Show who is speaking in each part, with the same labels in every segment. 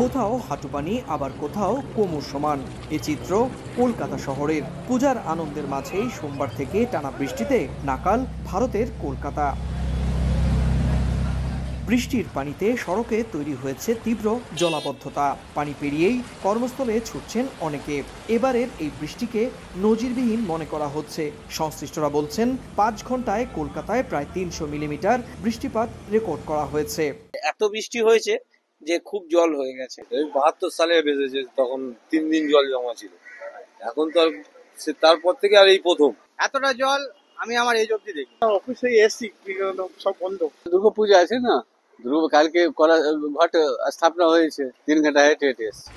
Speaker 1: কোথাও হাঁটু পানি, আবার কোথাও কোমর সমান। এ চিত্র কলকাতা শহরের। পূজার আনন্দের মাঝেই সোমবার থেকে টানা বৃষ্টিতে নাকাল ভারতের কলকাতা। বৃষ্টির পানিতে সড়কে তৈরি হয়েছে তীব্র জলাবদ্ধতা। পানি পেরিয়েই কর্মস্থলে ছুটছেন অনেকে। এবারের এই বৃষ্টিকে নজিরবিহীন মনে করা হচ্ছে। সংশ্লিষ্টরা বলছেন 5 ঘন্টায় কলকাতায় প্রায় 300 মিলিমিটার বৃষ্টিপাত রেকর্ড করা হয়েছে।
Speaker 2: এত বৃষ্টি হয়েছে যে খুব জল হয়ে গেছে।
Speaker 3: 72 সালে বেঁধেছে, তখন 3 দিন জল জমা ছিল। এখন তো তারপর থেকে আর এই প্রথম
Speaker 2: এতটা জল আমি আমার এজ অব্দি দেখি।
Speaker 4: অফিসে এসছি, সব বন্ধ।
Speaker 3: দুর্গা পূজা আছে না, দুর্গা কালকে ঘট স্থাপনা হয়েছে, 3 ঘন্টা হেঁটে হেঁটে এসছে।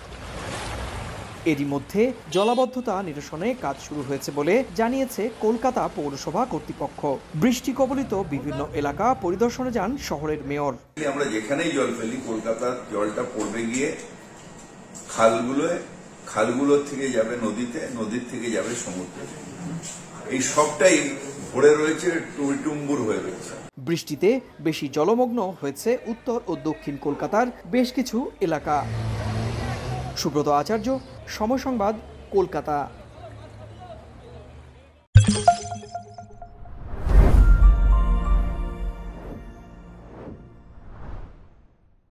Speaker 1: এরই মধ্যে জলাবদ্ধতা নিরসনে কাজ শুরু হয়েছে বলে জানিয়েছে কলকাতা পৌরসভা কর্তৃপক্ষ। বৃষ্টি কবলিত বিভিন্ন এলাকা পরিদর্শনে যান শহরের মেয়র।
Speaker 5: আমরা যেখানেই জল ফেলি, কলকাতার জলটা পড়বে গিয়ে খালগুলোর থেকে যাবে নদীতে, নদীর থেকে যাবে সমুদ্রে। এই সবটাই ভরে রয়েছে, টুইটুম্বুর হয়ে রয়েছে।
Speaker 1: বৃষ্টিতে বেশি জলমগ্ন হয়েছে উত্তর ও দক্ষিণ কলকাতার বেশ কিছু এলাকা। সুব্রত আচার্য, সময় সংবাদ, কলকাতা।